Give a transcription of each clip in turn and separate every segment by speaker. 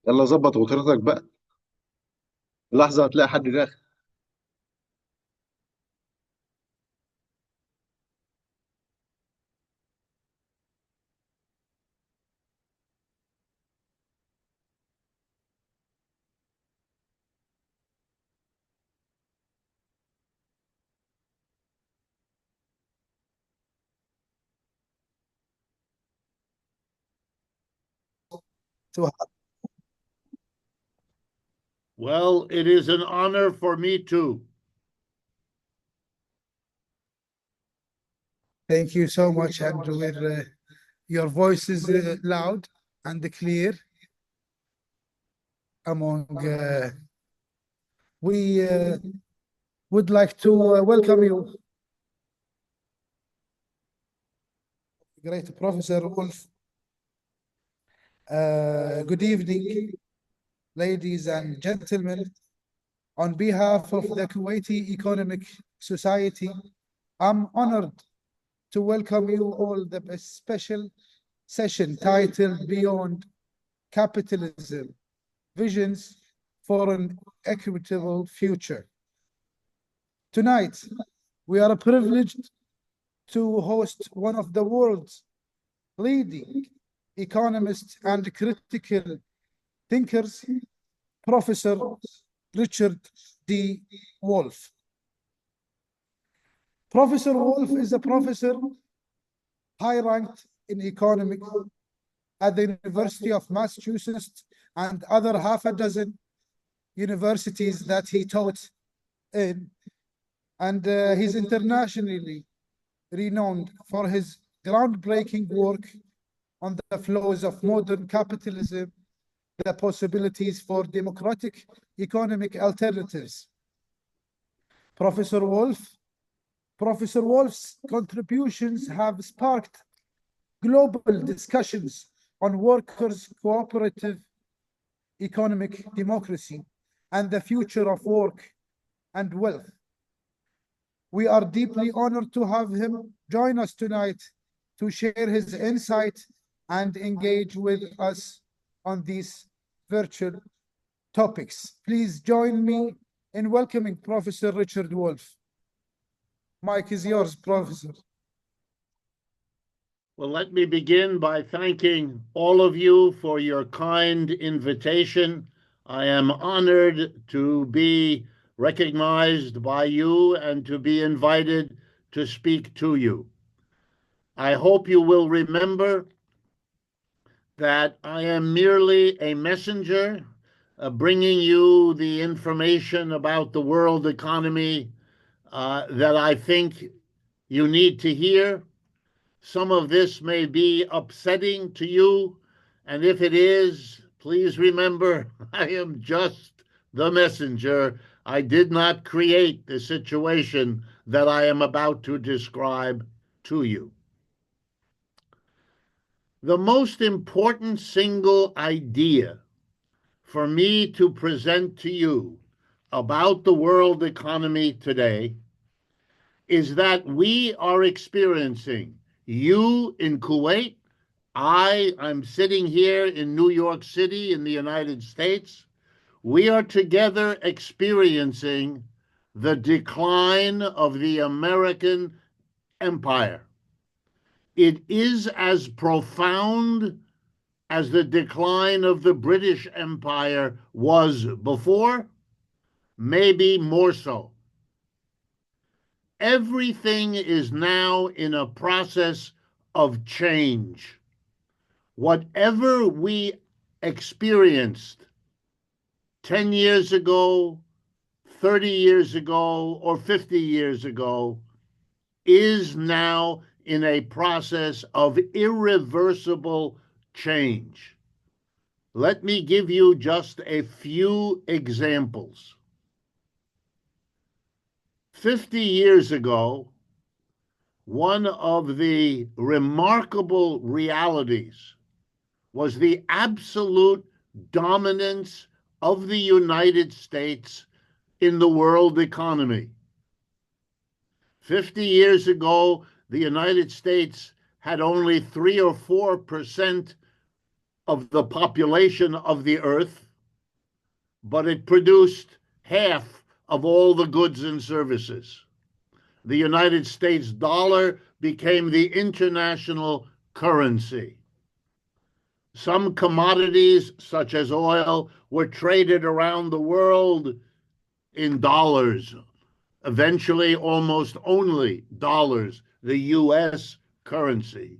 Speaker 1: يلا ظبط غطرتك بقى. لحظة هتلاقي حد داخل.
Speaker 2: Well, it is an honor for me too.
Speaker 3: Thank you so much, Andrew. Your voice is loud and clear among. We would like to welcome you, great Professor Wolf. Good evening, ladies and gentlemen. On behalf of the Kuwait Economic Society, I'm honored to welcome you all to the special session titled Beyond Capitalism, Visions for an Equitable Future. Tonight, we are privileged to host one of the world's leading economists and critical thinkers, Professor Richard D. Wolf. Professor Wolf is a professor high-ranked in economics at the University of Massachusetts and other half a dozen universities that he taught in. And he's internationally renowned for his groundbreaking work on the flows of modern capitalism, the possibilities for democratic economic alternatives. Professor Wolf's contributions have sparked global discussions on workers' cooperative economic democracy and the future of work and wealth. We are deeply honored to have him join us tonight to share his insight and engage with us on these virtual topics. Please join me in welcoming Professor Richard Wolf. Mike is yours, Professor.
Speaker 2: Well, let me begin by thanking all of you for your kind invitation. I am honored to be recognized by you and to be invited to speak to you. I hope you will remember that I am merely a messenger bringing you the information about the world economy that I think you need to hear. Some of this may be upsetting to you, and if it is, please remember I am just the messenger. I did not create the situation that I am about to describe to you. The most important single idea for me to present to you about the world economy today is that we are experiencing, you in Kuwait, I'm sitting here in New York City in the United States. We are together experiencing the decline of the American empire. It is as profound as the decline of the British Empire was before, maybe more so. Everything is now in a process of change. Whatever we experienced 10 years ago, 30 years ago, or 50 years ago is now in a process of irreversible change. Let me give you just a few examples. 50 years ago, one of the remarkable realities was the absolute dominance of the United States in the world economy. 50 years ago, the United States had only 3 or 4% of the population of the earth, but it produced half of all the goods and services. The United States dollar became the international currency. Some commodities, such as oil, were traded around the world in dollars, eventually almost only dollars, the US currency.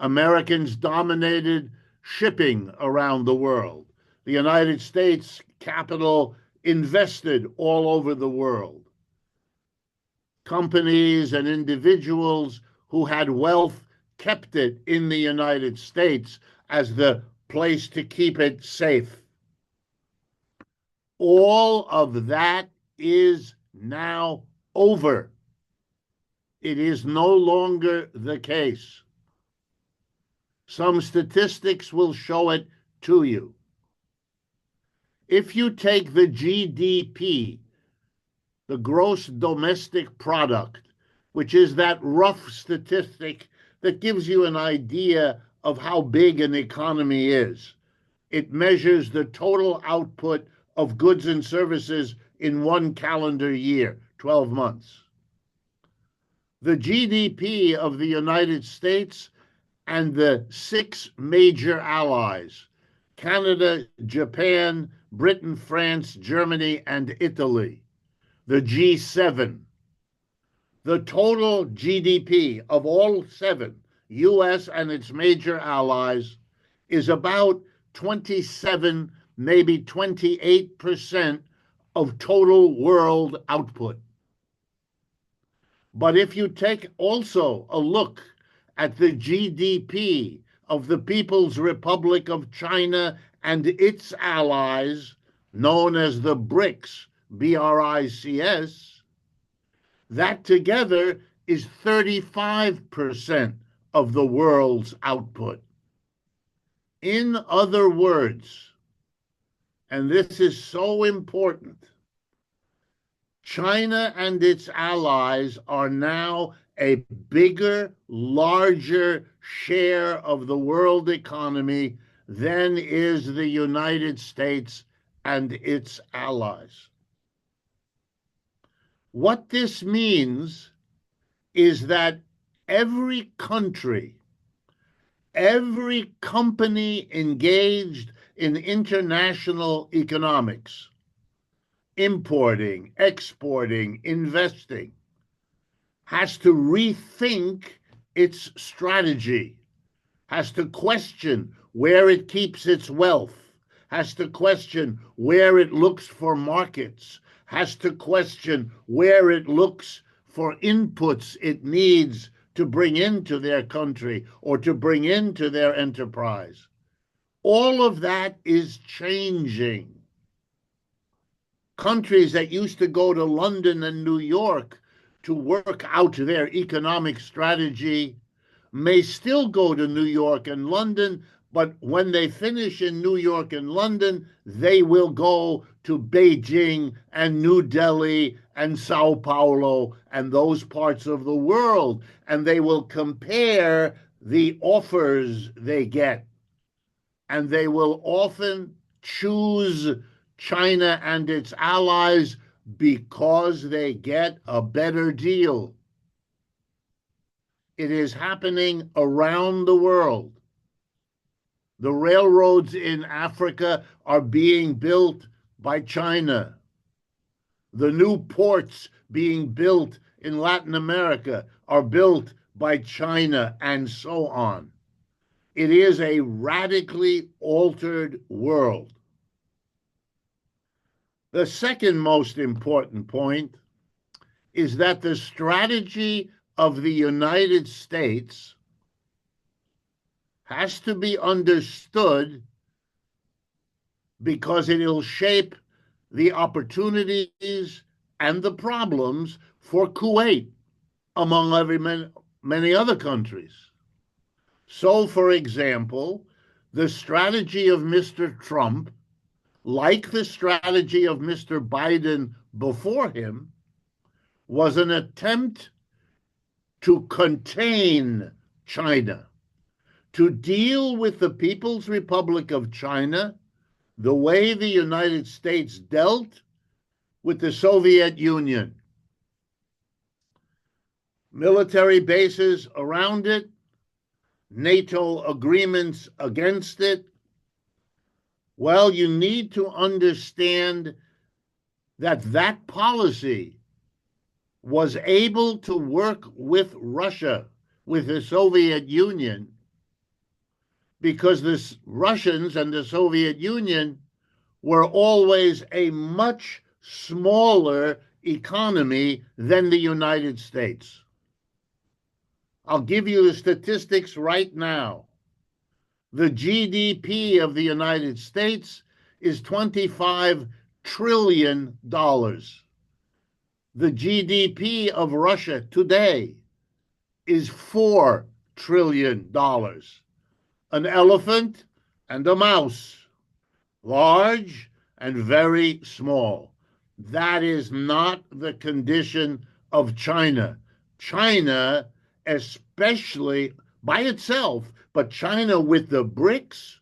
Speaker 2: Americans dominated shipping around the world. The United States capital invested all over the world. Companies and individuals who had wealth kept it in the United States as the place to keep it safe. All of that is now over. It is no longer the case. Some statistics will show it to you. If you take the GDP, the gross domestic product, which is that rough statistic that gives you an idea of how big an economy is. It measures the total output of goods and services in one calendar year, 12 months. The GDP of the United States and the 6 major allies, Canada, Japan, Britain, France, Germany, and Italy, the G7. The total GDP of all 7, US and its major allies, is about 27, maybe 28% of total world output. But if you take also a look at the GDP of the People's Republic of China and its allies, known as the BRICS, BRICS, that together is 35% of the world's output. In other words, and this is so important, China and its allies are now a bigger, larger share of the world economy than is the United States and its allies. What this means is that every country, every company engaged in international economics, importing, exporting, investing, has to rethink its strategy, has to question where it keeps its wealth, has to question where it looks for markets, has to question where it looks for inputs it needs to bring into their country or to bring into their enterprise. All of that is changing. Countries that used to go to London and New York to work out their economic strategy may still go to New York and London, but when they finish in New York and London, they will go to Beijing and New Delhi and Sao Paulo and those parts of the world, and they will compare the offers they get. And they will often choose China and its allies because they get a better deal. It is happening around the world. The railroads in Africa are being built by China. The new ports being built in Latin America are built by China, and so on. It is a radically altered world. The second most important point is that the strategy of the United States has to be understood because it will shape the opportunities and the problems for Kuwait, among many other countries. So, for example, the strategy of Mr. Trump, like the strategy of Mr. Biden before him, was an attempt to contain China, to deal with the People's Republic of China the way the United States dealt with the Soviet Union. Military bases around it, NATO agreements against it. Well, you need to understand that that policy was able to work with Russia, with the Soviet Union, because the Russians and the Soviet Union were always a much smaller economy than the United States. I'll give you the statistics right now. The GDP of the United States is $25 trillion. The GDP of Russia today is $4 trillion. An elephant and a mouse, large and very small. That is not the condition of China. China, especially by itself, but China with the BRICS,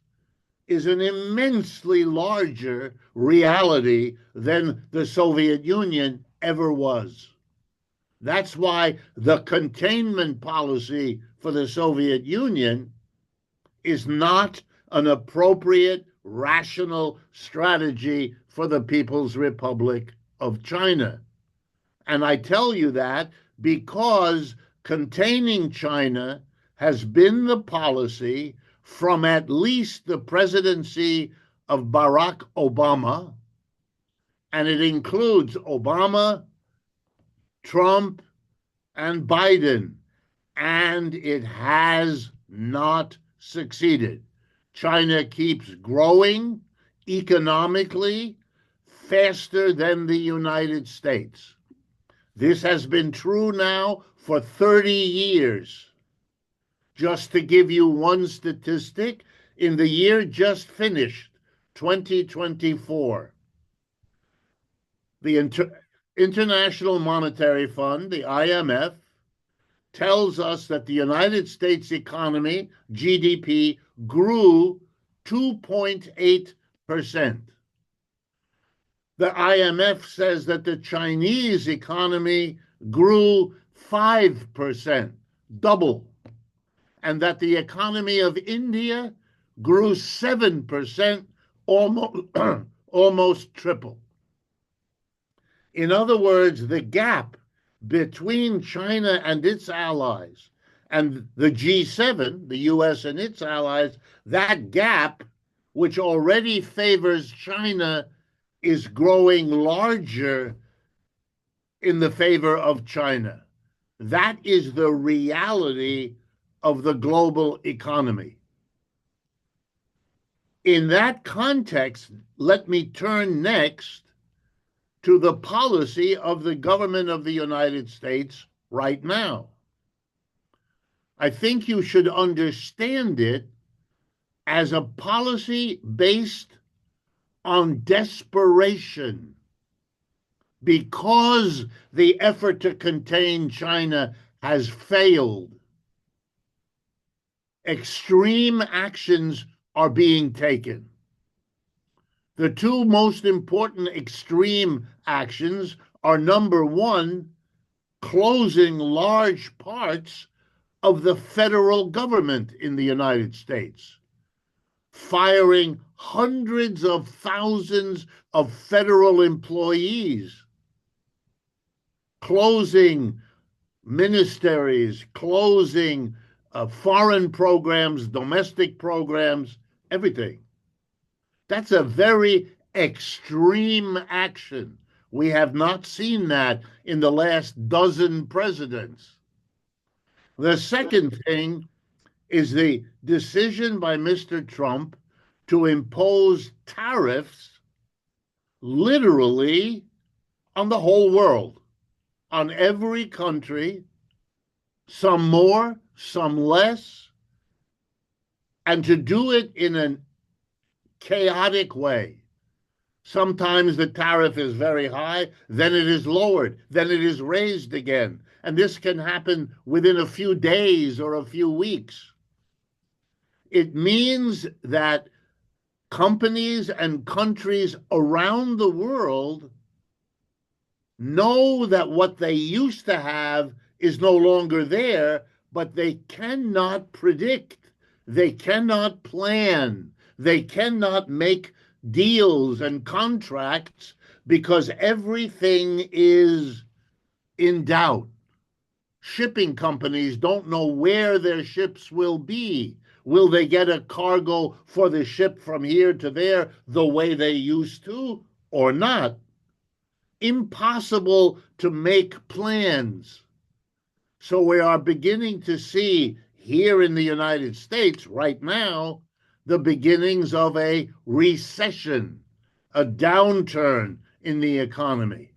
Speaker 2: is an immensely larger reality than the Soviet Union ever was. That's why the containment policy for the Soviet Union is not an appropriate, rational strategy for the People's Republic of China. And I tell you that because containing China has been the policy from at least the presidency of Barack Obama, and it includes Obama, Trump, and Biden, and it has not succeeded. China keeps growing economically faster than the United States. This has been true now for 30 years. Just to give you one statistic, in the year just finished, 2024, the International Monetary Fund, the IMF, tells us that the United States economy, GDP, grew 2.8%. The IMF says that the Chinese economy grew 5%, double, and that the economy of India grew 7%, almost triple. In other words, the gap between China and its allies and the G7, the US and its allies, that gap, which already favors China, is growing larger in the favor of China. That is the reality of the global economy. In that context, let me turn next to the policy of the government of the United States right now. I think you should understand it as a policy based on desperation, because the effort to contain China has failed. Extreme actions are being taken. The two most important extreme actions are, number one, closing large parts of the federal government in the United States, firing hundreds of thousands of federal employees, closing ministries, closing foreign programs, domestic programs, everything. That's a very extreme action. We have not seen that in the last dozen presidents. The second thing is the decision by Mr. Trump to impose tariffs literally on the whole world, on every country, some more, some less, and to do it in a chaotic way. Sometimes the tariff is very high, then it is lowered, then it is raised again. And this can happen within a few days or a few weeks. It means that companies and countries around the world know that what they used to have is no longer there, but they cannot predict, they cannot plan, they cannot make deals and contracts because everything is in doubt. Shipping companies don't know where their ships will be. Will they get a cargo for the ship from here to there the way they used to or not? Impossible to make plans. So we are beginning to see here in the United States right now the beginnings of a recession, a downturn in the economy.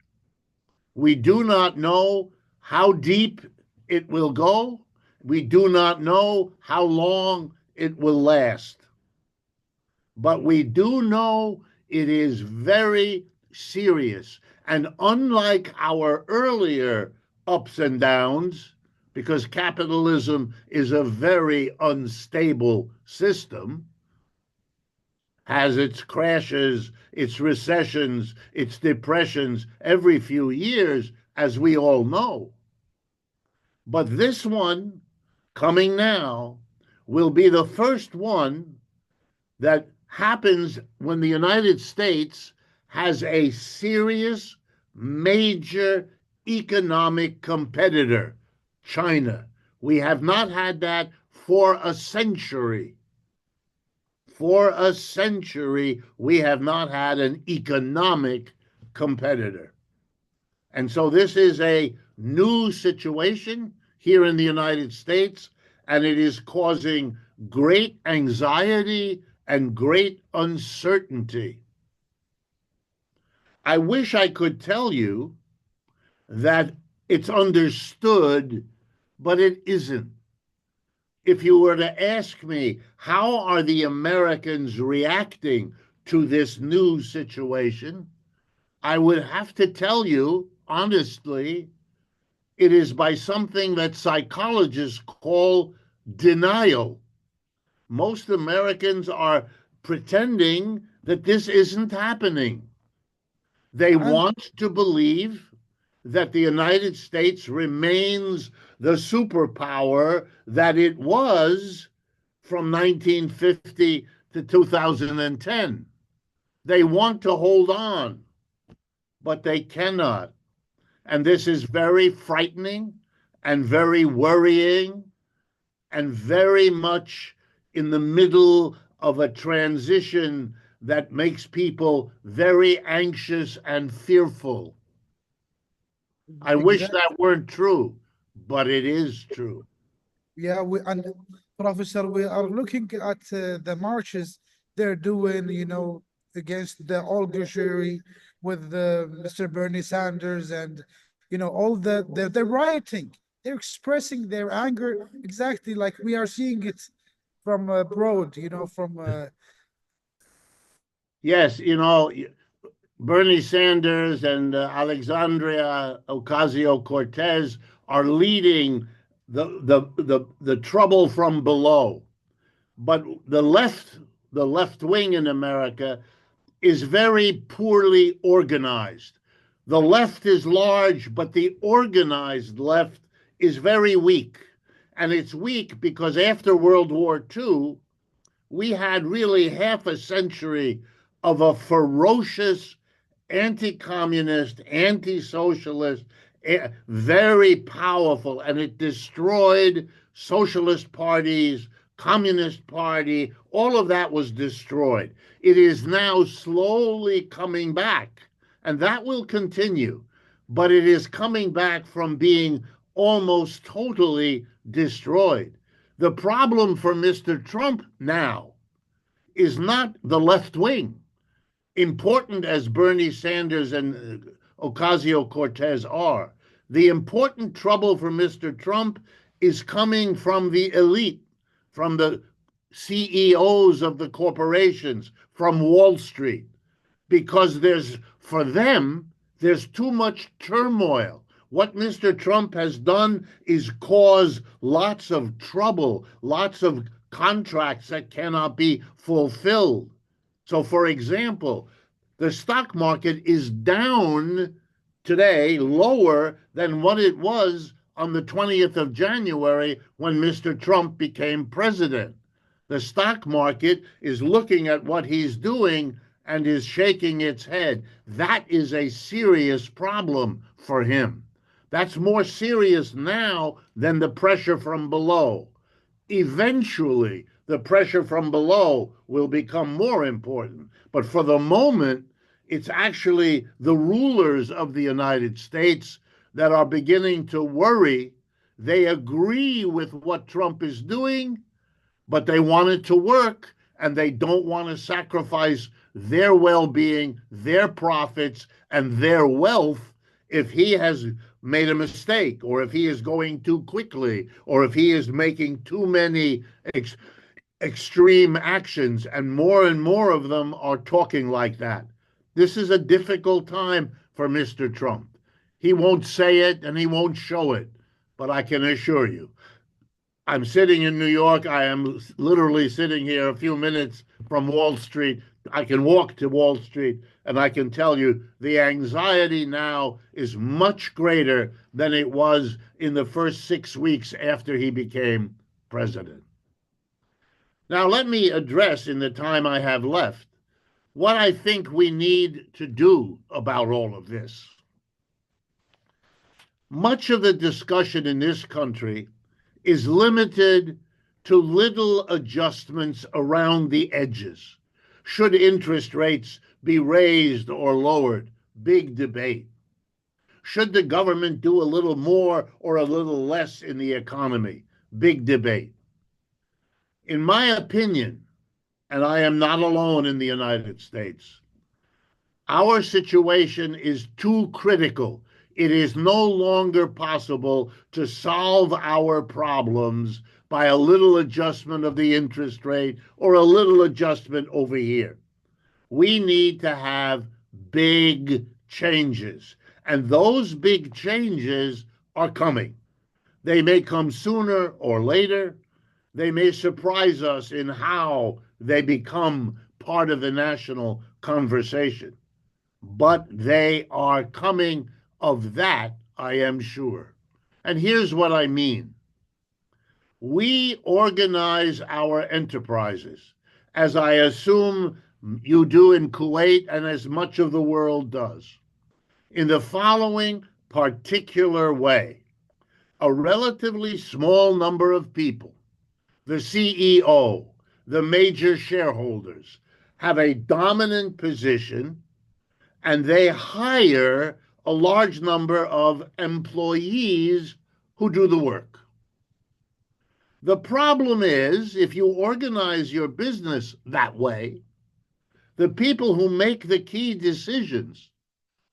Speaker 2: We do not know how deep it will go. We do not know how long it will last. But we do know it is very serious. And unlike our earlier ups and downs, because capitalism is a very unstable system, has its crashes, its recessions, its depressions every few years, as we all know. But this one, coming now, will be the first one that happens when the United States has a serious, major economic competitor, China. We have not had that for a century. For a century, we have not had an economic competitor. And so this is a new situation here in the United States, and it is causing great anxiety and great uncertainty. I wish I could tell you that it's understood, but it isn't. If you were to ask me, how are the Americans reacting to this new situation, I would have to tell you, honestly, it is by something that psychologists call denial. Most Americans are pretending that this isn't happening. They want to believe that the United States remains the superpower that it was from 1950 to 2010. They want to hold on, but they cannot. And this is very frightening and very worrying and very much in the middle of a transition that makes people very anxious and fearful. I wish that weren't true, but it is true.
Speaker 3: Yeah, and Professor, we are looking at the marches they're doing, against the oligarchy with Mr. Bernie Sanders, and all they're rioting, they're expressing their anger exactly like we are seeing it from abroad, from.
Speaker 2: Yes, Bernie Sanders and Alexandria Ocasio-Cortez are leading the trouble from below. But the left wing in America is very poorly organized. The left is large, but the organized left is very weak. And it's weak because after World War II, we had really half a century of a ferocious anti-communist, anti-socialist, very powerful, and it destroyed socialist parties, communist party, all of that was destroyed. It is now slowly coming back, and that will continue, but it is coming back from being almost totally destroyed. The problem for Mr. Trump now is not the left wing. Important as Bernie Sanders and Ocasio-Cortez are, the important trouble for Mr. Trump is coming from the elite, from the CEOs of the corporations, from Wall Street, because for them, there's too much turmoil. What Mr. Trump has done is cause lots of trouble, lots of contracts that cannot be fulfilled. So, for example, the stock market is down today, lower than what it was on the 20th of January when Mr. Trump became president. The stock market is looking at what he's doing and is shaking its head. That is a serious problem for him. That's more serious now than the pressure from below. Eventually, the pressure from below will become more important. But for the moment, it's actually the rulers of the United States that are beginning to worry. They agree with what Trump is doing, but they want it to work, and they don't want to sacrifice their well-being, their profits, and their wealth if he has made a mistake, or if he is going too quickly, or if he is making too many extreme actions, and more of them are talking like that. This is a difficult time for Mr. Trump. He won't say it and he won't show it, but I can assure you, I'm sitting in New York. I am literally sitting here a few minutes from Wall Street. I can walk to Wall Street, and I can tell you the anxiety now is much greater than it was in the first 6 weeks after he became president. Now, let me address in the time I have left what I think we need to do about all of this. Much of the discussion in this country is limited to little adjustments around the edges. Should interest rates be raised or lowered? Big debate. Should the government do a little more or a little less in the economy? Big debate. In my opinion, and I am not alone in the United States, our situation is too critical. It is no longer possible to solve our problems by a little adjustment of the interest rate or a little adjustment over here. We need to have big changes, and those big changes are coming. They may come sooner or later. They may surprise us in how they become part of the national conversation, but they are coming. Of that, I am sure. And here's what I mean. We organize our enterprises, as I assume you do in Kuwait and as much of the world does, in the following particular way. A relatively small number of people, the CEO, the major shareholders, have a dominant position, and they hire a large number of employees who do the work. The problem is, if you organize your business that way, the people who make the key decisions,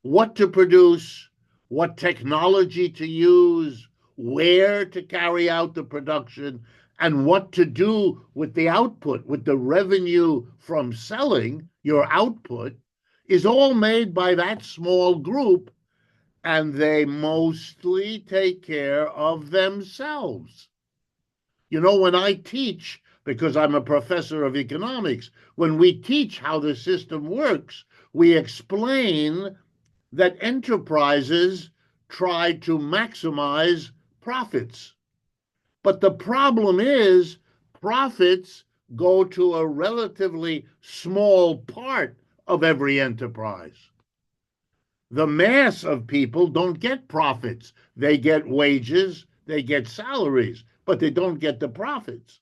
Speaker 2: what to produce, what technology to use, where to carry out the production, and what to do with the output, with the revenue from selling your output, is all made by that small group, and they mostly take care of themselves. You know, when I teach, because I'm a professor of economics, when we teach how the system works, we explain that enterprises try to maximize profits. But the problem is, profits go to a relatively small part of every enterprise. The mass of people don't get profits. They get wages, they get salaries, but they don't get the profits.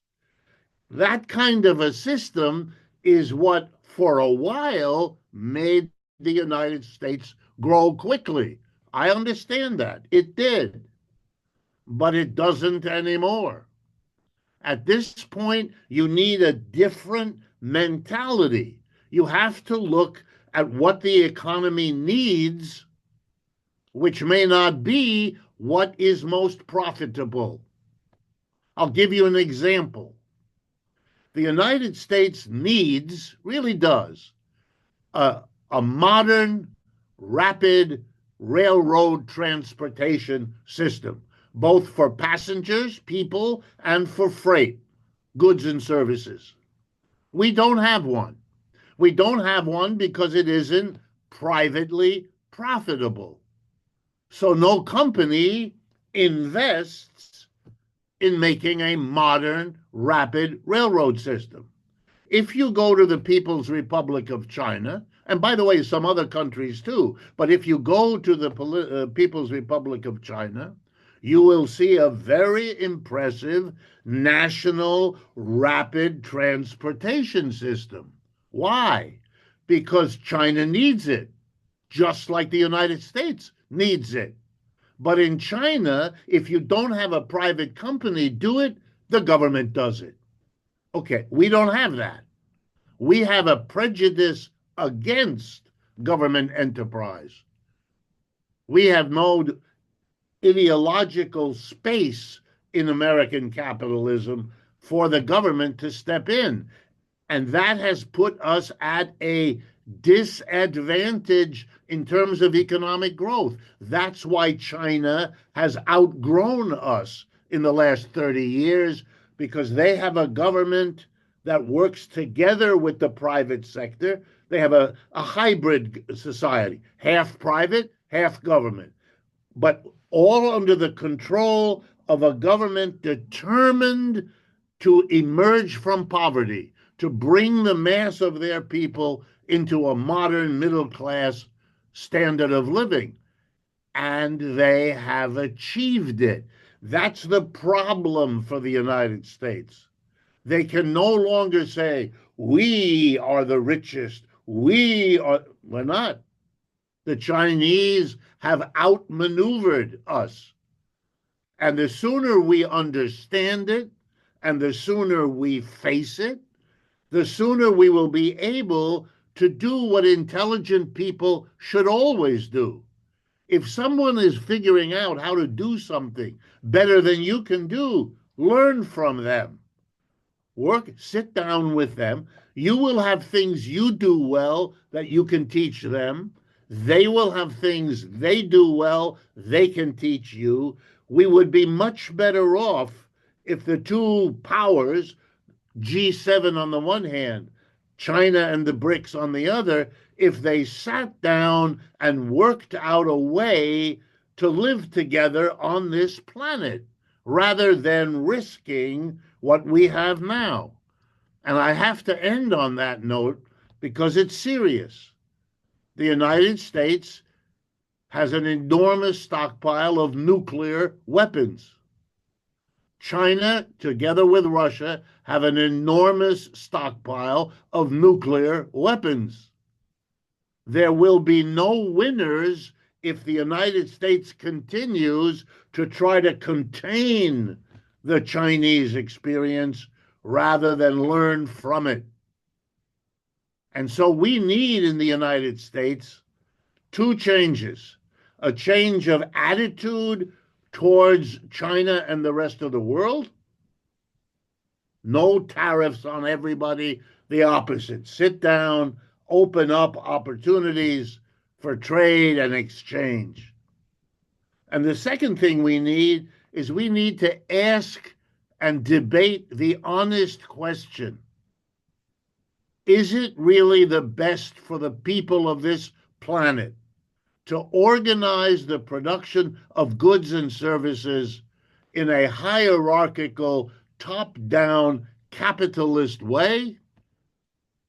Speaker 2: That kind of a system is what, for a while, made the United States grow quickly. I understand that. It did. But it doesn't anymore. At this point, you need a different mentality. You have to look at what the economy needs, which may not be what is most profitable. I'll give you an example. The United States needs, really does, a modern, rapid railroad transportation system, both for passengers, people, and for freight, goods and services. We don't have one. We don't have one because it isn't privately profitable. So no company invests in making a modern, rapid railroad system. If you go to the People's Republic of China, and by the way, some other countries too, but if you go to the People's Republic of China, you will see a very impressive national rapid transportation system. Why? Because China needs it, just like the United States needs it. But in China, if you don't have a private company do it, the government does it. Okay, we don't have that. We have a prejudice against government enterprise. We have no ideological space in American capitalism for the government to step in. And that has put us at a disadvantage in terms of economic growth. That's why China has outgrown us in the last 30 years, because they have a government that works together with the private sector. They have a hybrid society, half private, half government, but all under the control of a government determined to emerge from poverty, to bring the mass of their people into a modern middle class standard of living. And they have achieved it. That's the problem for the United States. They can no longer say, we are the richest. We're not. The Chinese have outmaneuvered us. And the sooner we understand it, and the sooner we face it, the sooner we will be able to do what intelligent people should always do. If someone is figuring out how to do something better than you can do, learn from them. Sit down with them. You will have things you do well that you can teach them. They will have things they do well they can teach you. We would be much better off if the two powers, G7 on the one hand, China and the BRICS on the other, if they sat down and worked out a way to live together on this planet, rather than risking what we have now. And I have to end on that note because it's serious. The United States has an enormous stockpile of nuclear weapons. China, together with Russia, have an enormous stockpile of nuclear weapons. There will be no winners if the United States continues to try to contain the Chinese experience rather than learn from it. And so we need in the United States two changes: a change of attitude towards China and the rest of the world. No tariffs on everybody, the opposite. Sit down, open up opportunities for trade and exchange. And the second thing we need is we need to ask and debate the honest question: is it really the best for the people of this planet to organize the production of goods and services in a hierarchical, top-down capitalist way,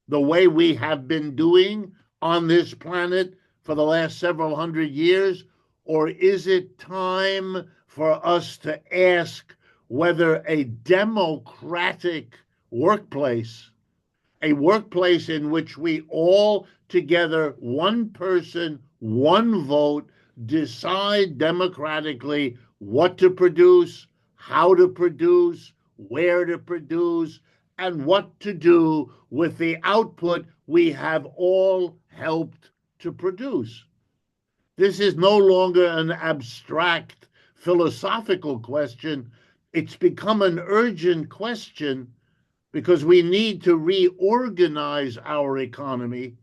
Speaker 2: the way we have been doing on this planet for the last several hundred years? Or is it time for us to ask whether a democratic workplace, a workplace in which we all together, one person, one vote, decide democratically what to produce, how to produce, where to produce, and what to do with the output we have all helped to produce? This is no longer an abstract philosophical question. It's become an urgent question because we need to reorganize our economy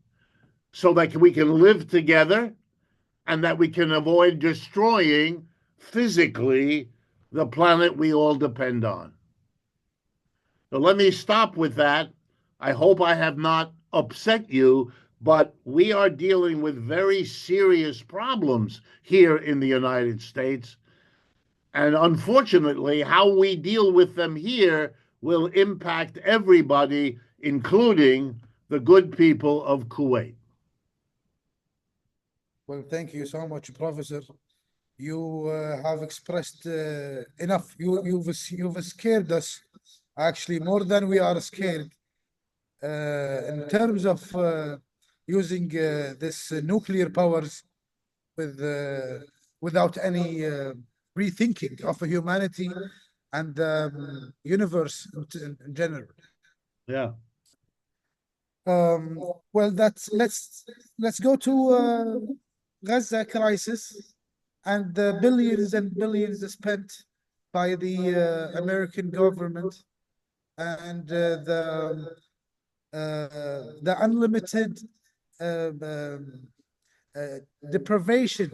Speaker 2: so that we can live together and that we can avoid destroying physically the planet we all depend on. So let me stop with that. I hope I have not upset you, but we are dealing with very serious problems here in the United States. And unfortunately, how we deal with them here will impact everybody, including the good people of Kuwait.
Speaker 3: Well, thank you so much, Professor. You have expressed enough. You've scared us, actually, more than we are scared. In terms of using this nuclear powers without any rethinking of humanity and the universe in general.
Speaker 2: Yeah.
Speaker 3: Well, let's go to Gaza crisis and the billions and billions spent by the American government and the unlimited deprivation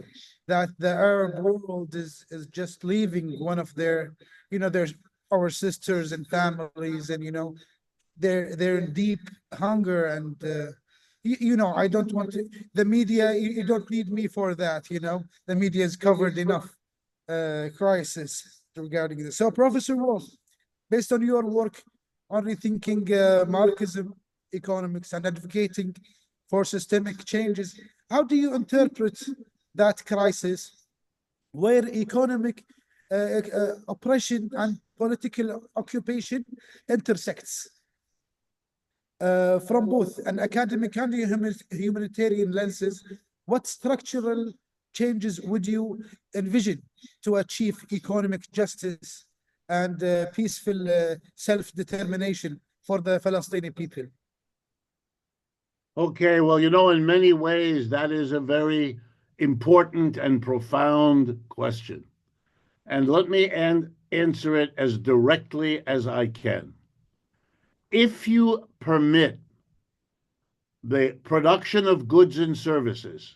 Speaker 3: that the Arab world is just leaving one of their, there's our sisters and families, and they're in deep hunger, and I don't want to, the media, you don't need me for that, the media has covered enough crisis regarding this. So Professor Wolf, based on your work on rethinking Marxism, economics, and advocating for systemic changes, how do you interpret that crisis where economic oppression and political occupation intersects from both an academic and humanitarian lenses? What structural changes would you envision to achieve economic justice and peaceful self-determination for the Palestinian people?
Speaker 2: Okay, well, in many ways, that is a very important and profound question. And let me answer it as directly as I can. If you permit the production of goods and services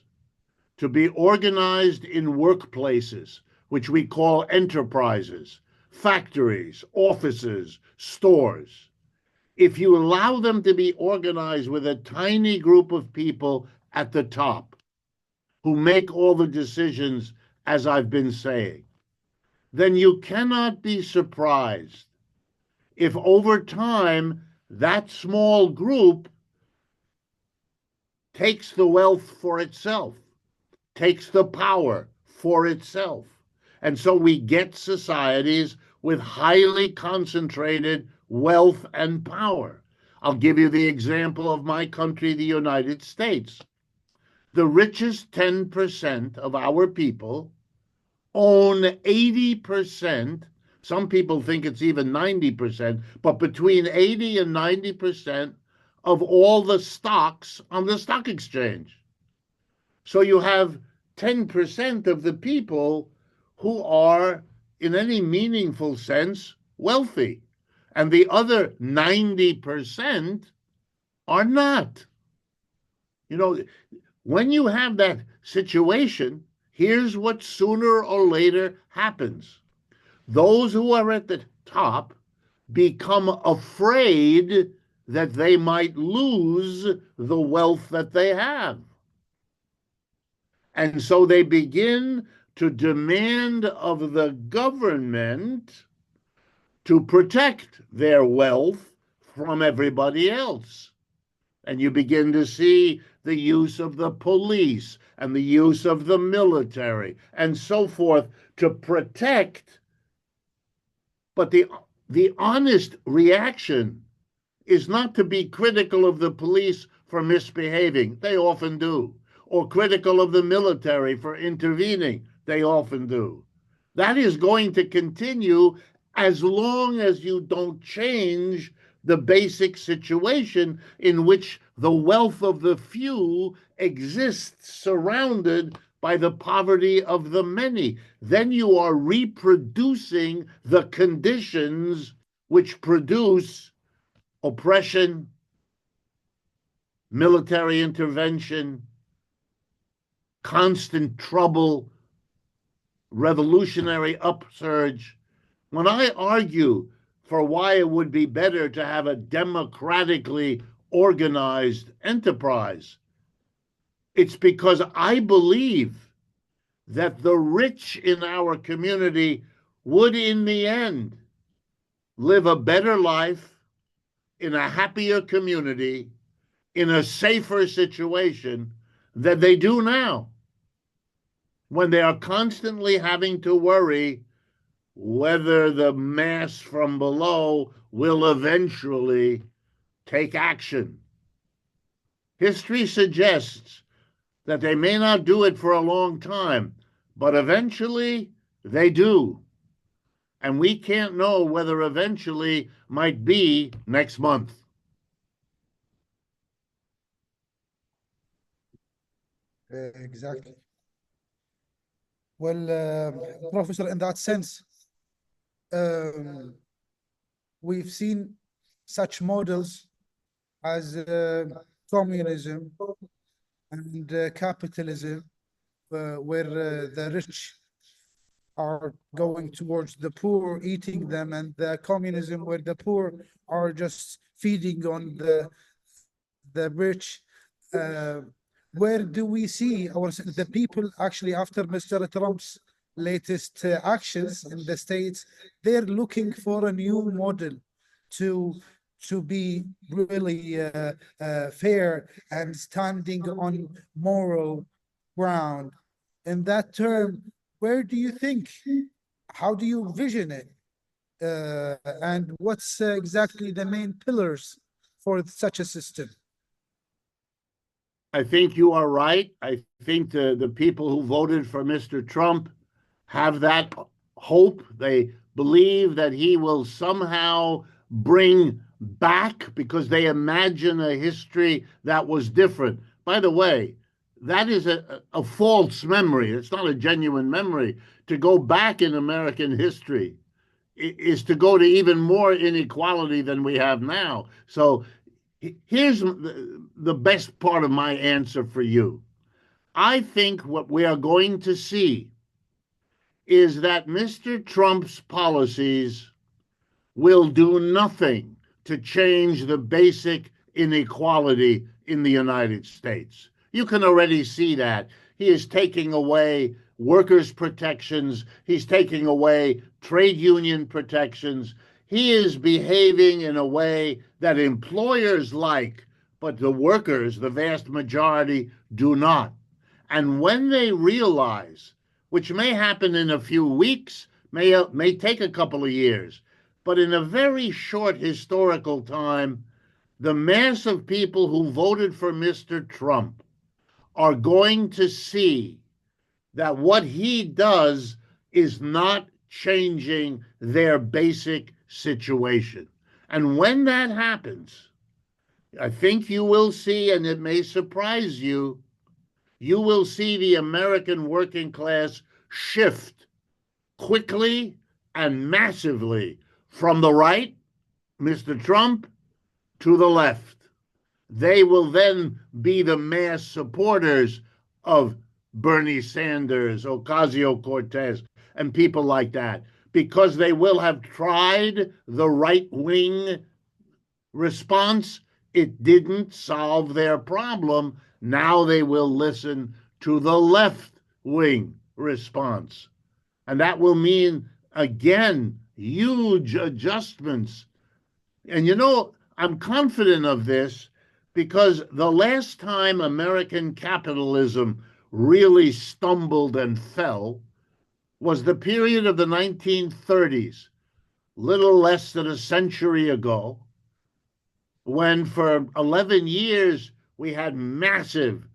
Speaker 2: to be organized in workplaces, which we call enterprises, factories, offices, stores, if you allow them to be organized with a tiny group of people at the top who make all the decisions, as I've been saying, then you cannot be surprised if over time that small group takes the wealth for itself, takes the power for itself. And so we get societies with highly concentrated wealth and power. I'll give you the example of my country, the United States. The richest 10% of our people own 80%. Some people think it's even 90%, but between 80 and 90% of all the stocks on the stock exchange. So you have 10% of the people who are, in any meaningful sense, wealthy, and the other 90% are not. When you have that situation, here's what sooner or later happens. Those who are at the top become afraid that they might lose the wealth that they have. And so they begin to demand of the government to protect their wealth from everybody else. And you begin to see the use of the police and the use of the military and so forth to protect. But the honest reaction is not to be critical of the police for misbehaving. They often do. Or critical of the military for intervening. They often do. That is going to continue as long as you don't change the basic situation in which the wealth of the few exists surrounded by the poverty of the many. Then you are reproducing the conditions which produce oppression, military intervention, constant trouble, revolutionary upsurge. When I argue for why it would be better to have a democratically organized enterprise. It's because I believe that the rich in our community would, in the end, live a better life in a happier community, in a safer situation than they do now, when they are constantly having to worry whether the mass from below will eventually take action. History suggests that they may not do it for a long time, but eventually they do. And we can't know whether eventually might be next month.
Speaker 3: Exactly. Well, Professor, in that sense, we've seen such models as communism and capitalism, where the rich are going towards the poor, eating them, and the communism where the poor are just feeding on the rich. Where do we see the people actually after Mr. Trump's latest actions in the States? They're looking for a new model to be really fair and standing on moral ground. In that term, where do you think, how do you vision it? And what's exactly the main pillars for such a system?
Speaker 2: I think you are right. I think the people who voted for Mr. Trump have that hope. They believe that he will somehow bring back, because they imagine a history that was different. By the way, that is a false memory. It's not a genuine memory. To go back in American history is to go to even more inequality than we have now. So here's the best part of my answer for you. I think what we are going to see is that Mr. Trump's policies will do nothing to change the basic inequality in the United States. You can already see that. He is taking away workers' protections. He's taking away trade union protections. He is behaving in a way that employers like, but the workers, the vast majority, do not. And when they realize, which may happen in a few weeks, may take a couple of years, but in a very short historical time, the mass of people who voted for Mr. Trump are going to see that what he does is not changing their basic situation. And when that happens, I think you will see, and it may surprise you, you will see the American working class shift quickly and massively from the right, Mr. Trump, to the left. They will then be the mass supporters of Bernie Sanders, Ocasio-Cortez, and people like that, because they will have tried the right-wing response. It didn't solve their problem. Now they will listen to the left-wing response. And that will mean, again, huge adjustments. And I'm confident of this because the last time American capitalism really stumbled and fell was the period of the 1930s, little less than a century ago, when for 11 years we had massive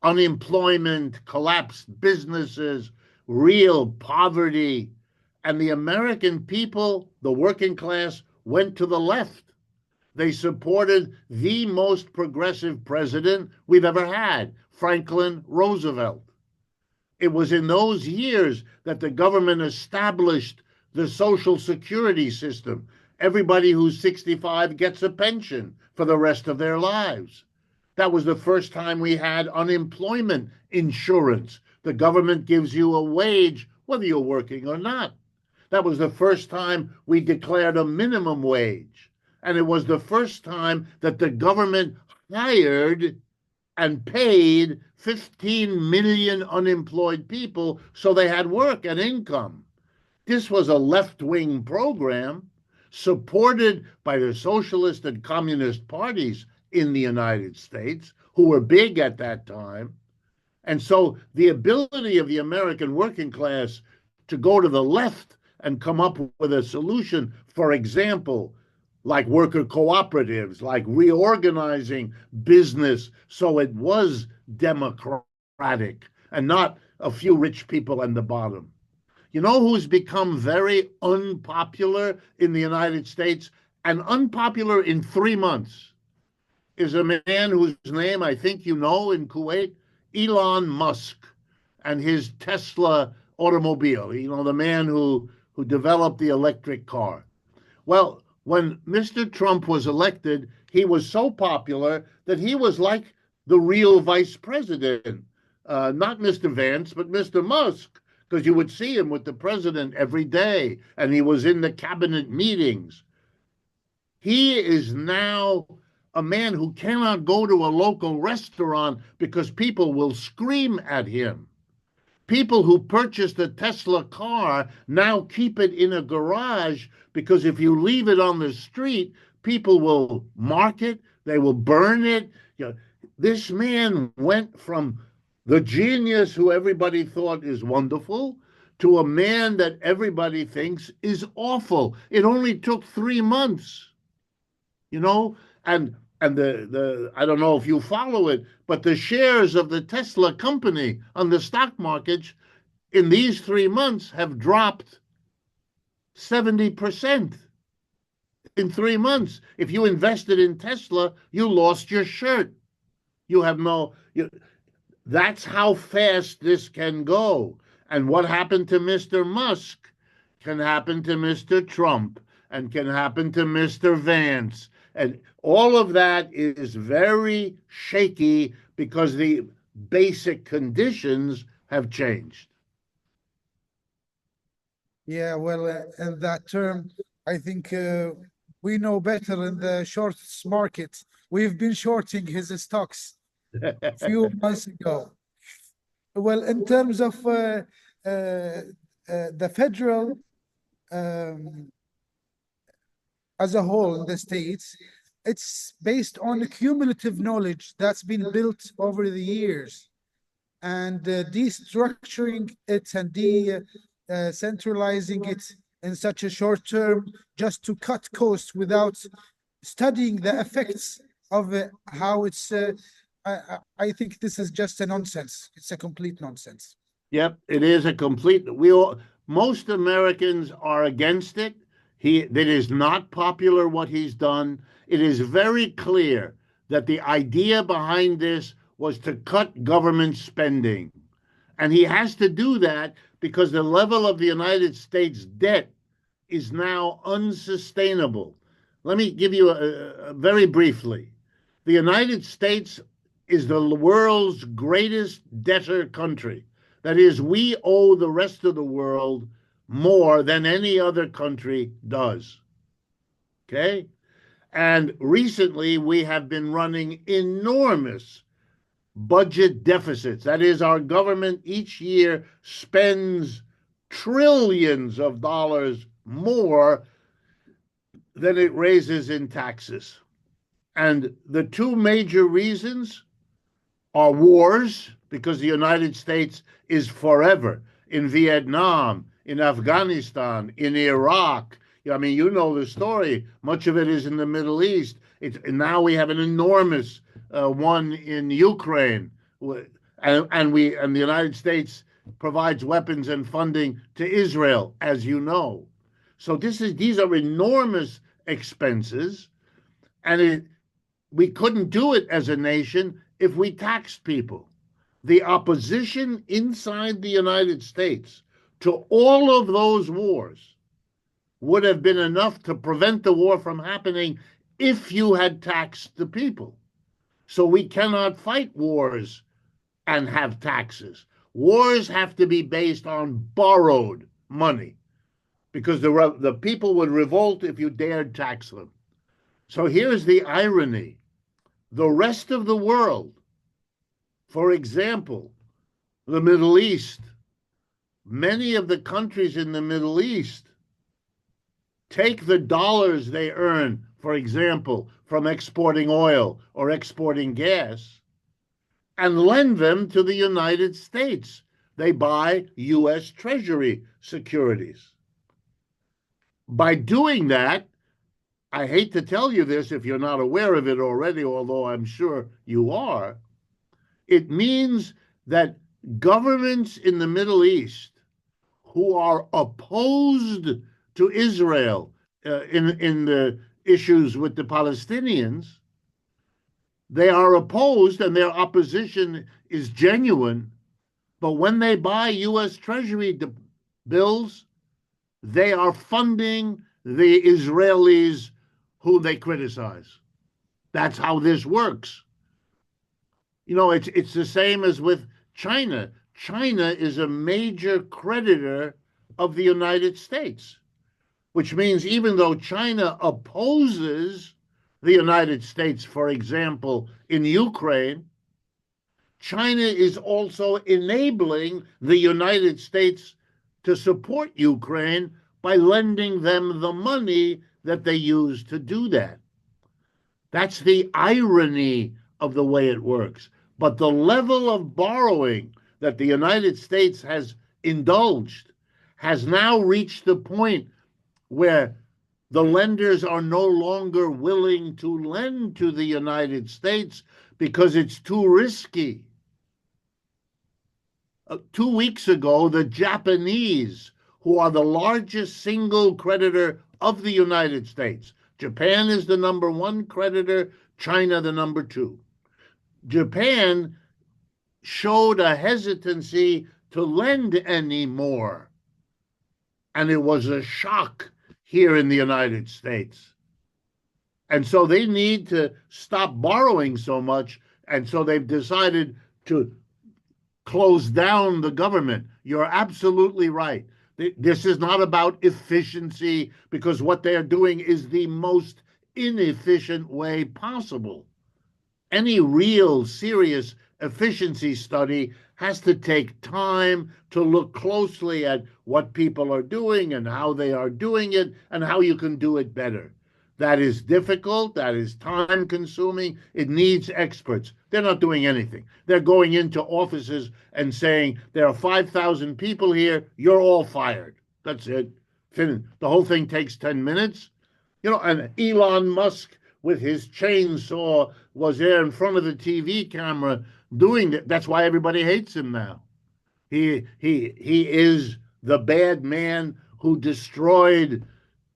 Speaker 2: unemployment, collapsed businesses, real poverty, and the American people, the working class, went to the left. They supported the most progressive president we've ever had, Franklin Roosevelt. It was in those years that the government established the Social Security system. Everybody who's 65 gets a pension for the rest of their lives. That was the first time we had unemployment insurance. The government gives you a wage whether you're working or not. That was the first time we declared a minimum wage. And it was the first time that the government hired and paid 15 million unemployed people so they had work and income. This was a left-wing program supported by the socialist and communist parties in the United States, who were big at that time. And so the ability of the American working class to go to the left and come up with a solution, for example, like worker cooperatives, like reorganizing business so it was democratic and not a few rich people and the bottom. You know who's become very unpopular in the United States and unpopular in 3 months is a man whose name I think you know in Kuwait, Elon Musk, and his Tesla automobile, you know, the man who developed the electric car. Well, when Mr. Trump was elected, he was so popular that he was like the real vice president, not Mr. Vance, but Mr. Musk, because you would see him with the president every day, and he was in the cabinet meetings. He is now a man who cannot go to a local restaurant because people will scream at him. People who purchased a Tesla car now keep it in a garage because if you leave it on the street, people will mark it, they will burn it. You know, this man went from the genius who everybody thought is wonderful to a man that everybody thinks is awful. It only took 3 months, you know, and the I don't know if you follow it, but the shares of the Tesla company on the stock market in these 3 months have dropped 70% in 3 months. If you invested in Tesla, you lost your shirt. You have no, that's how fast this can go. And what happened to Mr. Musk can happen to Mr. Trump and can happen to Mr. Vance. And all of that is very shaky because the basic conditions have changed.
Speaker 3: Yeah, well, in that term, I think we know better in the shorts market. We've been shorting his stocks a few months ago. Well, in terms of the federal as a whole in the States, it's based on cumulative knowledge that's been built over the years. And destructuring it and centralizing it in such a short term just to cut costs without studying the effects of how it's I think this is just a nonsense. It's a complete nonsense.
Speaker 2: Yep, it is a complete. Most Americans are against it. That is not popular what he's done. It is very clear that the idea behind this was to cut government spending, and he has to do that because the level of the United States debt is now unsustainable. Let me give you a very briefly. The United States is the world's greatest debtor country. That is, we owe the rest of the world more than any other country does. Okay? And recently we have been running enormous budget deficits. That is, our government each year spends trillions of dollars more than it raises in taxes. And the two major reasons are wars, because the United States is forever in Vietnam, in Afghanistan, in Iraq. I mean, you know the story. Much of it is in the Middle East. Now we have an enormous one in Ukraine, and the United States provides weapons and funding to Israel, as you know. So these are enormous expenses, and we couldn't do it as a nation if we taxed people. The opposition inside the United States to all of those wars would have been enough to prevent the war from happening if you had taxed the people. So we cannot fight wars and have taxes. Wars have to be based on borrowed money. because the people would revolt if you dared tax them. So here's the irony. The rest of the world, for example, the Middle East, many of the countries in the Middle East take the dollars they earn, for example, from exporting oil or exporting gas, and lend them to the United States. They buy U.S. Treasury securities. By doing that, I hate to tell you this if you're not aware of it already, although I'm sure you are, it means that governments in the Middle East who are opposed to Israel in the issues with the Palestinians, they are opposed and their opposition is genuine, but when they buy U.S. Treasury bills, they are funding the Israelis who they criticize. That's how this works. You know, it's the same as with China. China is a major creditor of the United States, which means even though China opposes the United States, for example, in Ukraine, China is also enabling the United States to support Ukraine by lending them the money that they use to do that. That's the irony of the way it works. But the level of borrowing that the United States has indulged has now reached the point where the lenders are no longer willing to lend to the United States because it's too risky. 2 weeks ago, the Japanese, who are the largest single creditor of the United States, Japan is the number one creditor, China the number two. Japan showed a hesitancy to lend anymore. And it was a shock here in the United States. And so they need to stop borrowing so much. And so they've decided to close down the government. You're absolutely right. This is not about efficiency, because what they're doing is the most inefficient way possible. Any real serious efficiency study has to take time to look closely at what people are doing and how they are doing it and how you can do it better. That is difficult. That is time consuming. It needs experts. They're not doing anything. They're going into offices and saying, there are 5,000 people here. You're all fired. That's it. The whole thing takes 10 minutes. You know, and Elon Musk with his chainsaw was there in front of the TV camera doing that. That's why everybody hates him now. He is the bad man who destroyed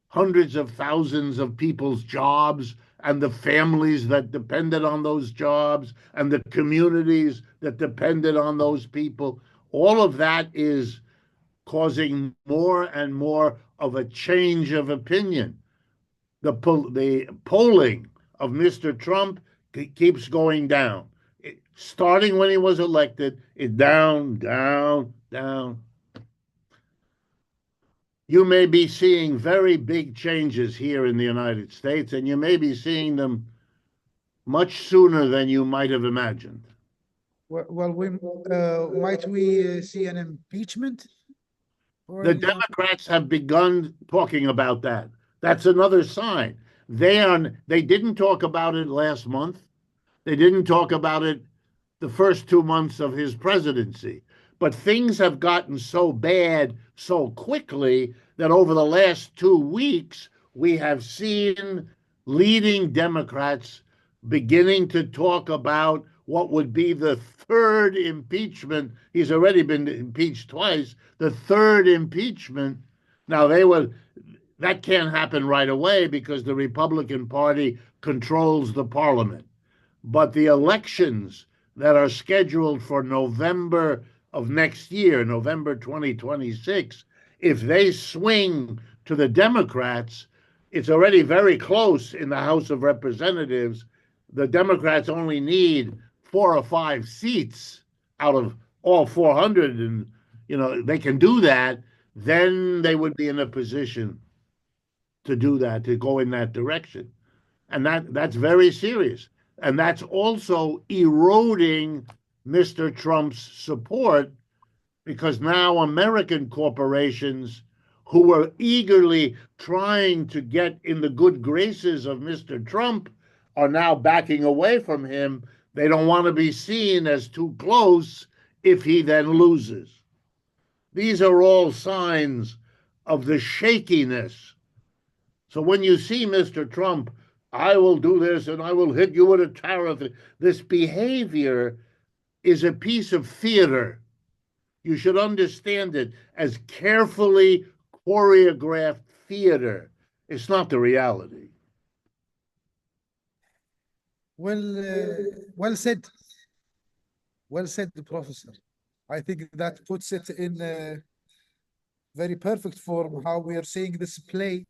Speaker 2: hundreds of thousands of people's jobs and the families that depended on those jobs and the communities that depended on those people. All of that is causing more and more of a change of opinion. The polling of Mr. Trump keeps going down. Starting when he was elected, it down, down, down. You may be seeing very big changes here in the United States, and you may be seeing them much sooner than you might have imagined.
Speaker 3: Well, might we see an impeachment?
Speaker 2: The Democrats have begun talking about that. That's another sign. They didn't talk about it last month. They didn't talk about it the first 2 months of his presidency. But things have gotten so bad so quickly that over the last 2 weeks, we have seen leading Democrats beginning to talk about what would be the third impeachment. He's already been impeached twice, the third impeachment. Now, that can't happen right away because the Republican Party controls the parliament. But the elections that are scheduled for November of next year, November 2026, if they swing to the Democrats, it's already very close in the House of Representatives. The Democrats only need 4 or 5 seats out of all 400, and they can do that. then they would be in a position to do that, to go in that direction. And that's very serious. And that's also eroding Mr. Trump's support, because now American corporations who were eagerly trying to get in the good graces of Mr. Trump are now backing away from him. They don't want to be seen as too close if he then loses. These are all signs of the shakiness. So when you see Mr. Trump, I will do this and I will hit you with a tariff, this behavior is a piece of theater. You should understand it as carefully choreographed theater. It's not the reality.
Speaker 3: Well said. Well said, the professor. I think that puts it in a very perfect form, how we are seeing this play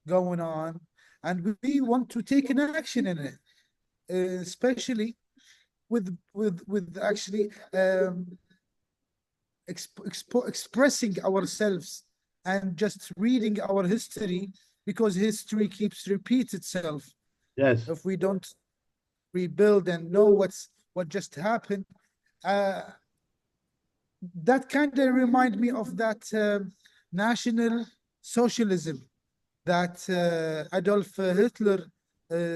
Speaker 3: going on, and we want to take an action in it, especially with actually expressing ourselves and just reading our history, because history keeps repeat itself.
Speaker 2: Yes.
Speaker 3: If we don't rebuild and know what just happened, that kind of remind me of that National Socialism that Adolf Hitler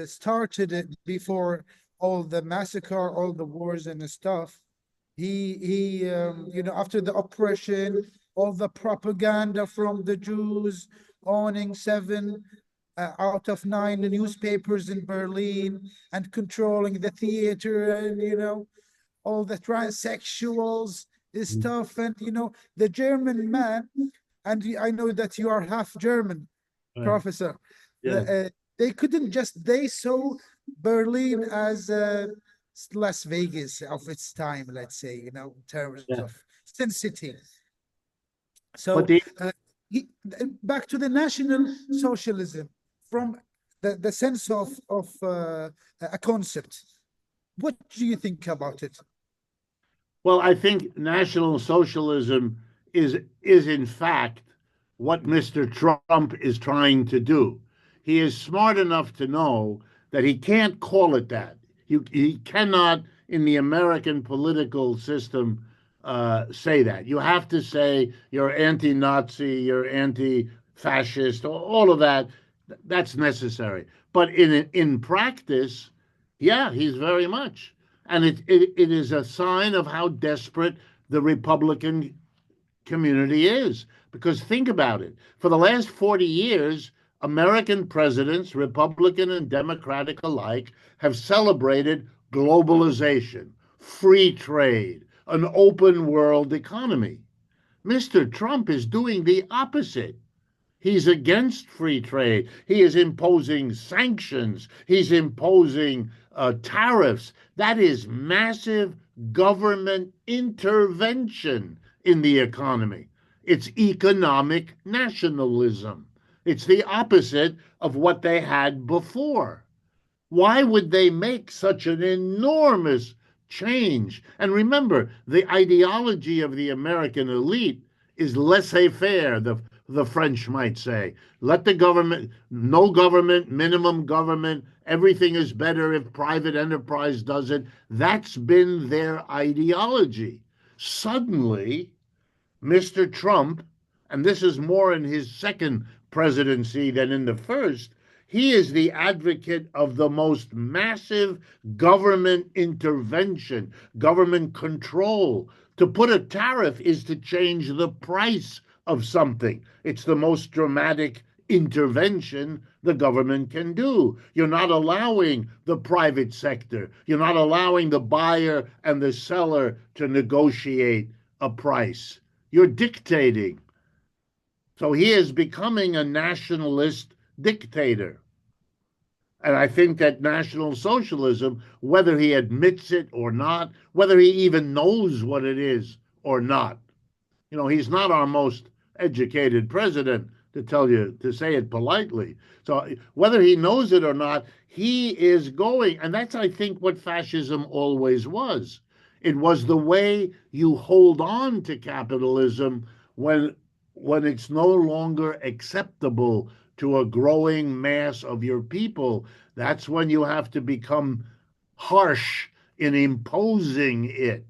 Speaker 3: started it before all the massacre, all the wars and stuff. He after the oppression, all the propaganda from the Jews owning 7 out of 9 newspapers in Berlin and controlling the theater, and all the transsexuals stuff, and the German man, and I know that you are half German,
Speaker 2: Right.
Speaker 3: Professor.
Speaker 2: Yeah.
Speaker 3: They saw Berlin as Las Vegas of its time, let's say, in terms
Speaker 2: Yeah.
Speaker 3: of Sin City. So
Speaker 2: But the,
Speaker 3: back to the National Socialism, from the sense of a concept. What do you think about it?
Speaker 2: well, I think National Socialism is in fact what Mr. Trump is trying to do. He is smart enough to know that he can't call it that. He cannot, in the American political system, say that. You have to say you're anti-Nazi, you're anti-fascist, all of that. That's necessary. But in practice, yeah, he's very much. And it is a sign of how desperate the Republican community is. Because think about it. For the last 40 years, American presidents, Republican and Democratic alike, have celebrated globalization, free trade, an open world economy. Mr. Trump is doing the opposite. He's against free trade. He is imposing sanctions. He's imposing tariffs. That is massive government intervention in the economy. It's economic nationalism. It's the opposite of what they had before. Why would they make such an enormous change? And remember, the ideology of the American elite is laissez-faire, the French might say. Let the government, no government, minimum government, everything is better if private enterprise does it. That's been their ideology. Suddenly, Mr. Trump, and this is more in his second presidency than in the first, he is the advocate of the most massive government intervention, government control. To put a tariff is to change the price of something. It's the most dramatic intervention the government can do. You're not allowing the private sector. You're not allowing the buyer and the seller to negotiate a price. You're dictating. So he is becoming a nationalist dictator. And I think that National Socialism, whether he admits it or not, whether he even knows what it is or not, he's not our most educated president, to say it politely. So whether he knows it or not, he is going, and that's, I think, what fascism always was. It was the way you hold on to capitalism when when it's no longer acceptable to a growing mass of your people, that's when you have to become harsh in imposing it.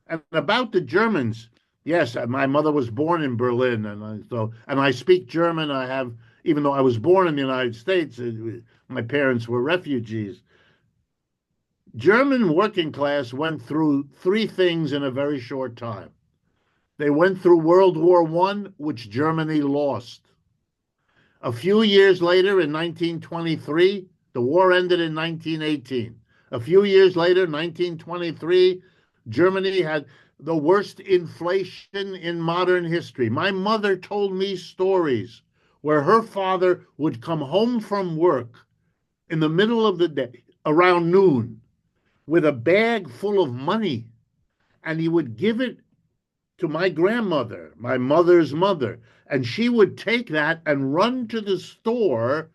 Speaker 2: And about the Germans, yes, my mother was born in Berlin, and I speak German. I have, even though I was born in the United States, my parents were refugees. German working class went through three things in a very short time. They went through World War I, which Germany lost. A few years later, in 1923, the war ended in 1918. A few years later, 1923, Germany had the worst inflation in modern history. My mother told me stories where her father would come home from work in the middle of the day, around noon, with a bag full of money, and he would give it to my grandmother, my mother's mother, and she would take that and run to the store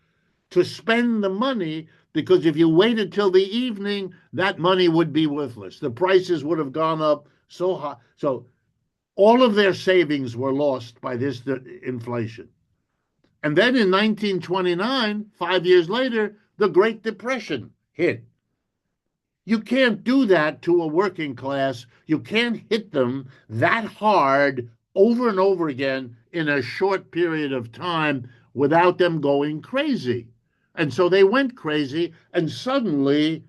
Speaker 2: to spend the money, because if you waited till the evening, that money would be worthless. The prices would have gone up so high. So all of their savings were lost by this inflation. And then in 1929, 5 years later, the Great Depression hit. You can't do that to a working class. You can't hit them that hard over and over again in a short period of time without them going crazy. And so they went crazy and suddenly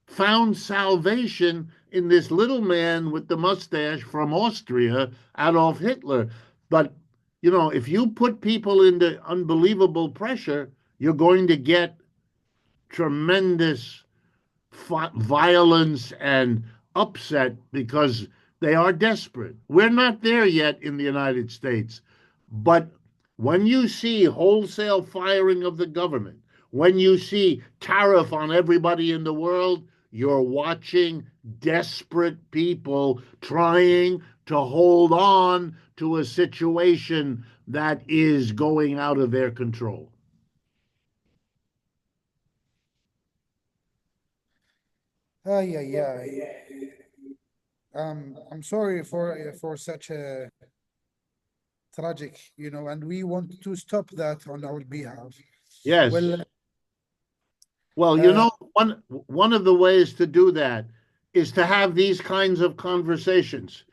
Speaker 2: found salvation in this little man with the mustache from Austria, Adolf Hitler. But, you know, if you put people into unbelievable pressure, you're going to get tremendous violence and upset because they are desperate. We're not there yet in the United States. But when you see wholesale firing of the government, when you see tariff on everybody in the world, you're watching desperate people trying to hold on to a situation that is going out of their control.
Speaker 3: Yeah. I'm sorry for such a tragic, and we want to stop that on our behalf.
Speaker 2: Yes. Well, you know, one of the ways to do that is to have these kinds of conversations.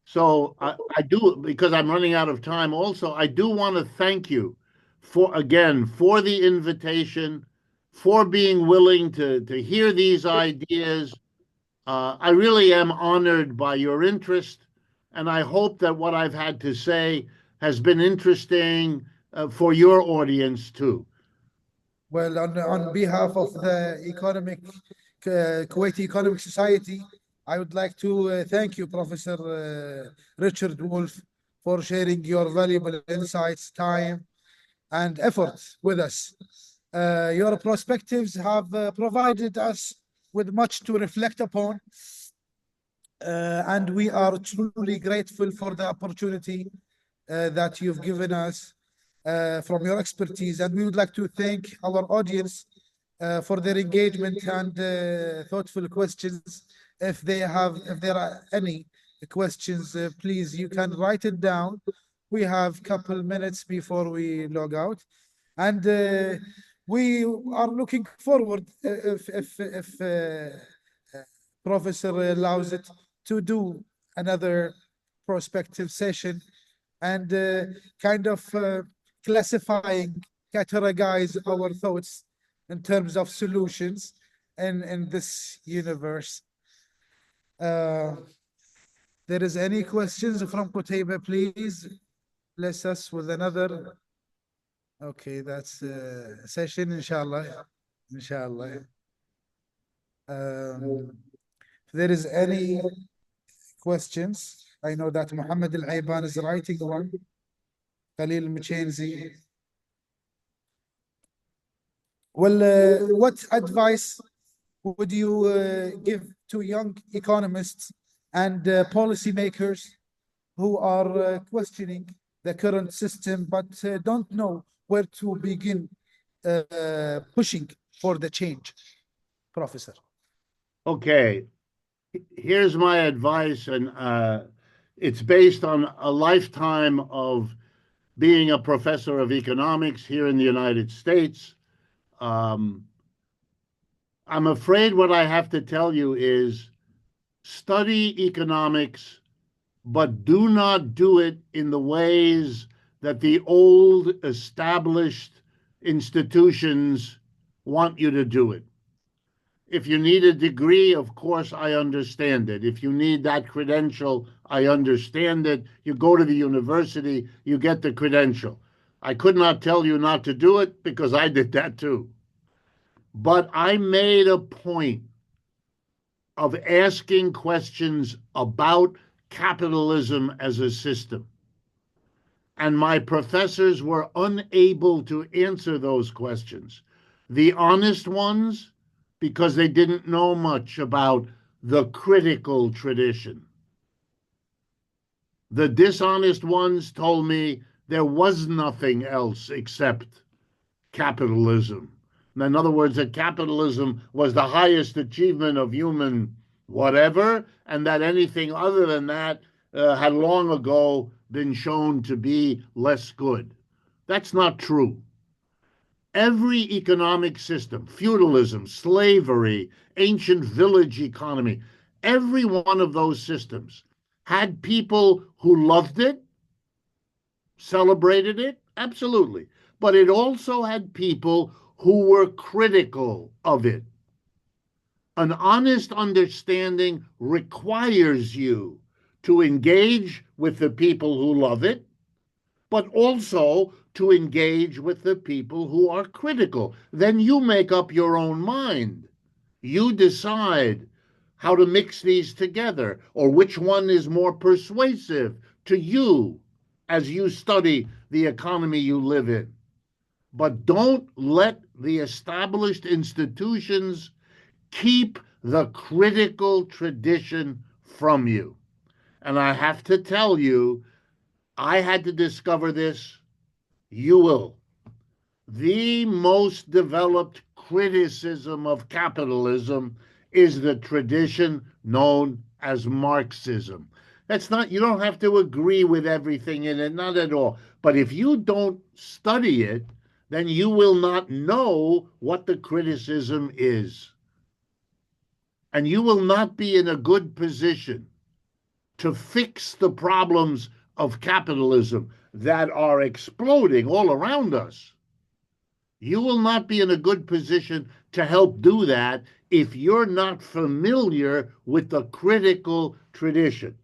Speaker 2: So I do, because I'm running out of time. Also, I do want to thank you for the invitation, for being willing to hear these ideas. I really am honored by your interest, and I hope that what I've had to say has been interesting for your audience too.
Speaker 3: Well, on behalf of the Kuwait Economic Society, I would like to thank you, Professor Richard Wolf, for sharing your valuable insights, time, and effort with us. Your perspectives have provided us with much to reflect upon, and we are truly grateful for the opportunity that you've given us from your expertise. And we would like to thank our audience for their engagement and thoughtful questions. If there are any questions, please, you can write it down. We have a couple minutes before we log out. And we are looking forward, if Professor allows it, to do another prospective session and kind of classifying, categorize our thoughts in terms of solutions in this universe. There is any questions from Qutayba, please bless us with another. Okay, that's a session, inshallah. Inshallah. If there is any questions, I know that Muhammad Al-Ayban is writing one. Khalil Mchenzi. Well, what advice would you give to young economists and policymakers who are questioning the current system but don't know where to begin pushing for the change, Professor?
Speaker 2: Okay, here's my advice, and it's based on a lifetime of being a professor of economics here in the United States, I'm afraid what I have to tell you is study economics, but do not do it in the ways that the old established institutions want you to do it. If you need a degree, of course, I understand it. If you need that credential, I understand it. You go to the university, you get the credential. I could not tell you not to do it because I did that too. But I made a point of asking questions about capitalism as a system. And my professors were unable to answer those questions. The honest ones, because they didn't know much about the critical tradition. The dishonest ones told me there was nothing else except capitalism. In other words, that capitalism was the highest achievement of human whatever, and that anything other than that had long ago been shown to be less good. That's not true. Every economic system, feudalism, slavery, ancient village economy, every one of those systems had people who loved it, celebrated it, absolutely. But it also had people who were critical of it. An honest understanding requires you to engage with the people who love it, but also to engage with the people who are critical. Then you make up your own mind. You decide how to mix these together, or which one is more persuasive to you as you study the economy you live in. But don't let the established institutions keep the critical tradition from you. And I have to tell you, I had to discover this. You will. The most developed criticism of capitalism is the tradition known as Marxism. That's not, you don't have to agree with everything in it, not at all. But if you don't study it, then you will not know what the criticism is. And you will not be in a good position to fix the problems of capitalism that are exploding all around us. You will not be in a good position to help do that if you're not familiar with the critical tradition.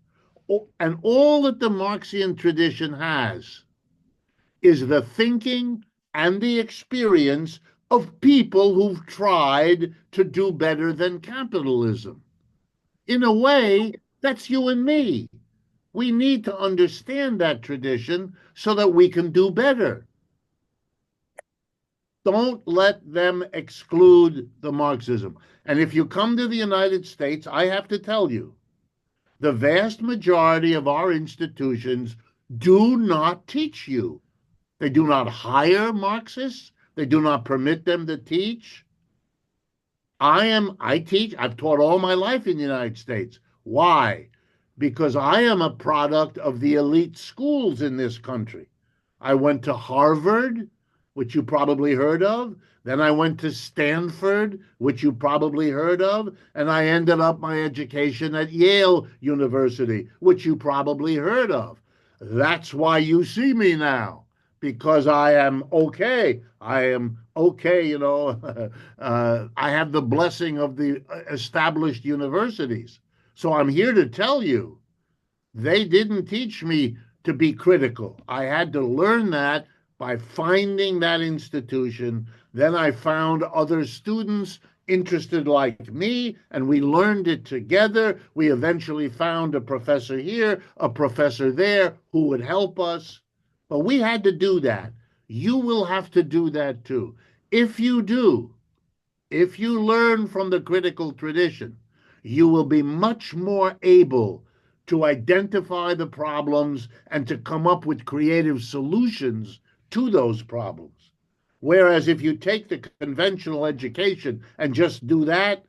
Speaker 2: And all that the Marxian tradition has is the thinking and the experience of people who've tried to do better than capitalism. In a way, that's you and me. We need to understand that tradition so that we can do better. Don't let them exclude the Marxism. And if you come to the United States, I have to tell you, the vast majority of our institutions do not teach you. They do not hire Marxists. They do not permit them to teach. I teach, I've taught all my life in the United States. Why? Because I am a product of the elite schools in this country. I went to Harvard, which you probably heard of. Then I went to Stanford, which you probably heard of. And I ended up my education at Yale University, which you probably heard of. That's why you see me now, because I am okay. I am okay, you know. I have the blessing of the established universities. So I'm here to tell you, they didn't teach me to be critical. I had to learn that by finding that institution. Then I found other students interested like me, and we learned it together. We eventually found a professor here, a professor there who would help us. But we had to do that. You will have to do that too. If you do, if you learn from the critical tradition, you will be much more able to identify the problems and to come up with creative solutions to those problems. Whereas if you take the conventional education and just do that,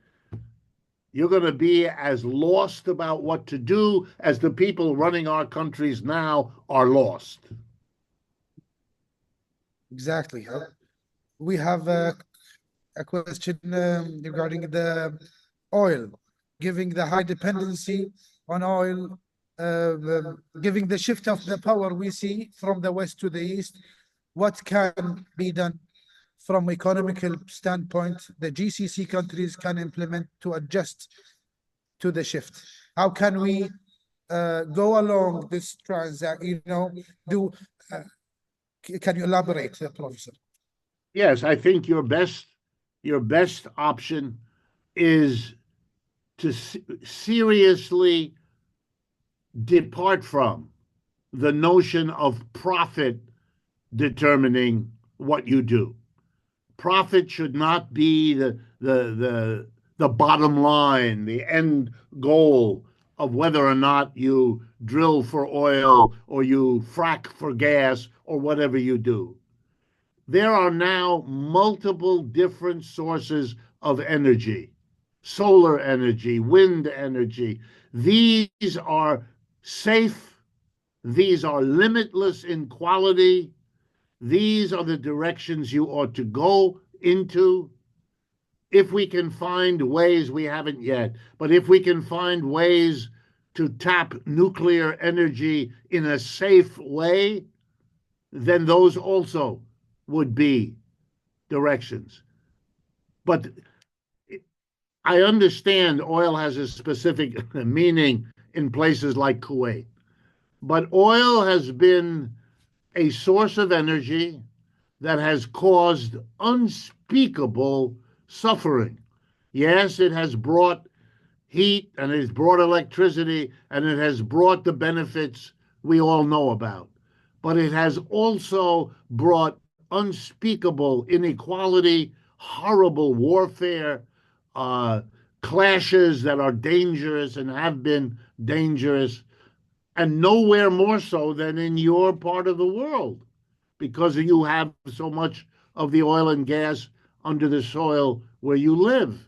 Speaker 2: you're going to be as lost about what to do as the people running our countries now are lost.
Speaker 3: Exactly. We have a question regarding the oil, giving the high dependency on oil, giving the shift of the power we see from the west to the east. What can be done from economical standpoint the GCC countries can implement to adjust to the shift? How can we go along this transaction? Can you elaborate, Professor?
Speaker 2: Yes, I think your best option is to seriously depart from the notion of profit determining what you do. Profit should not be the bottom line, the end goal of whether or not you drill for oil or you frack for gas or whatever you do. There are now multiple different sources of energy: solar energy, wind energy. These are safe, these are limitless in quality. These are the directions you ought to go into. If we can find ways, we haven't yet, but if we can find ways to tap nuclear energy in a safe way, then those also would be directions. But I understand oil has a specific meaning in places like Kuwait, but oil has been a source of energy that has caused unspeakable suffering. Yes, it has brought heat and it has brought electricity and it has brought the benefits we all know about. But it has also brought unspeakable inequality, horrible warfare, clashes that are dangerous and have been dangerous, and nowhere more so than in your part of the world, because you have so much of the oil and gas under the soil where you live.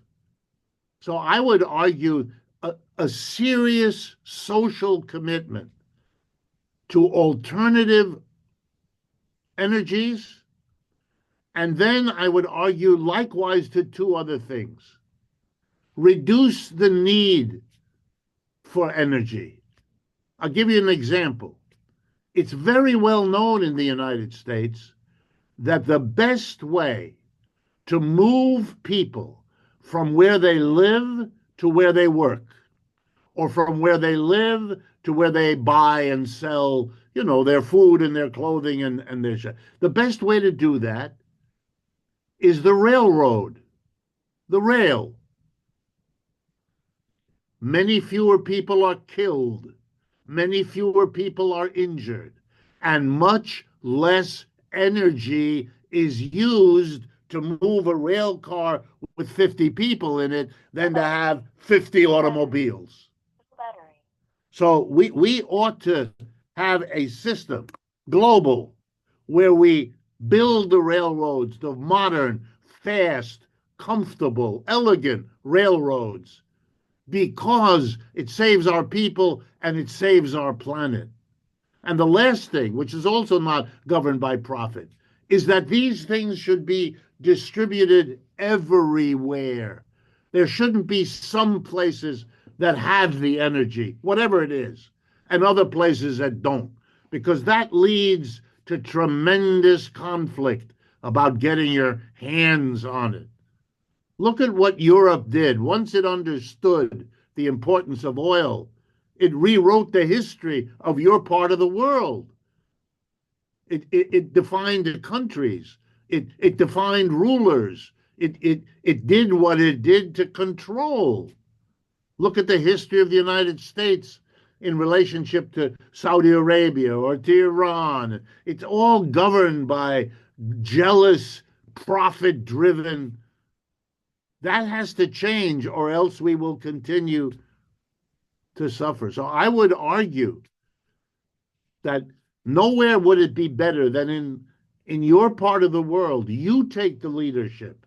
Speaker 2: So I would argue a serious social commitment to alternative energies. And then I would argue likewise to two other things: reduce the need for energy. I'll give you an example. It's very well known in the United States that the best way to move people from where they live to where they work, or from where they live to where they buy and sell, their food and their clothing and their shit. The best way to do that is the railroad, the rail. Many fewer people are killed, many fewer people are injured, and much less energy is used to move a rail car with 50 people in it than to have 50 automobiles. So we ought to have a system, global, where we build the railroads, the modern, fast, comfortable, elegant railroads, because it saves our people and it saves our planet. And the last thing, which is also not governed by profit, is that these things should be distributed everywhere. There shouldn't be some places that have the energy, whatever it is, and other places that don't, because that leads to tremendous conflict about getting your hands on it. Look at what Europe did. Once it understood the importance of oil, it rewrote the history of your part of the world. It defined the countries. It defined rulers. It did what it did to control. Look at the history of the United States in relationship to Saudi Arabia or to Iran. It's all governed by jealous, profit-driven. That has to change, or else we will continue to suffer. So I would argue that nowhere would it be better than in your part of the world. You take the leadership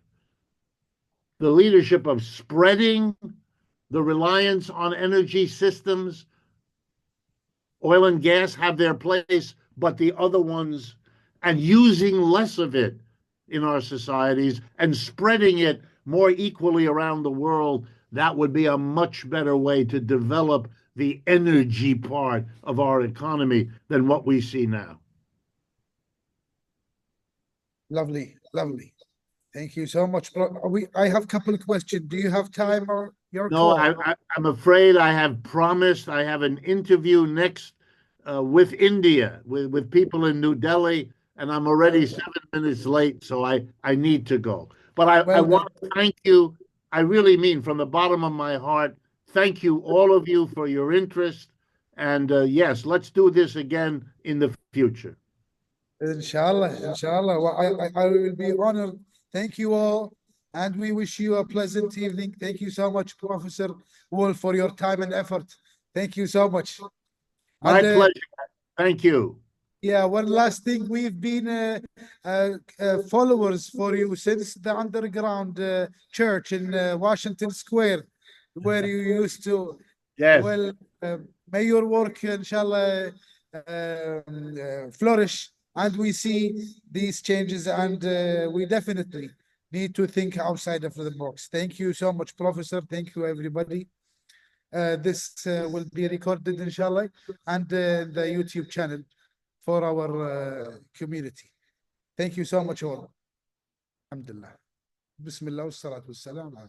Speaker 2: of spreading the reliance on energy systems. Oil and gas have their place, but the other ones and using less of it in our societies and spreading it more equally around the world, that would be a much better way to develop the energy part of our economy than what we see now.
Speaker 3: Lovely, lovely. Thank you so much, bro. I have a couple of questions. Do you have time or your
Speaker 2: No,
Speaker 3: call?
Speaker 2: I'm afraid I have promised. I have an interview next with India, with people in New Delhi, and I'm already 7 minutes late, so I need to go. But I
Speaker 3: Well
Speaker 2: want
Speaker 3: done.
Speaker 2: to thank you. I really mean from the bottom of my heart, thank you, all of you, for your interest. And yes, let's do this again in the future.
Speaker 3: Inshallah, inshallah. Well, I will be honored. Thank you all. And we wish you a pleasant evening. Thank you so much, Professor Wolf, for your time and effort. Thank you so much.
Speaker 2: My
Speaker 3: And
Speaker 2: pleasure. Thank you.
Speaker 3: yeah, one last thing. We've been followers for you since the underground church in Washington Square, where you used to.
Speaker 2: Yes.
Speaker 3: Well, may your work, inshallah, flourish. And we see these changes, and we definitely need to think outside of the box. Thank you so much, Professor. Thank you, everybody. This will be recorded, inshallah, and the YouTube channel for our community. Thank you so much, all. Alhamdulillah. Bismillah wa salatu wa salam ala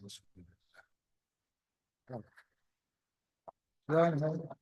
Speaker 3: Rasulillah.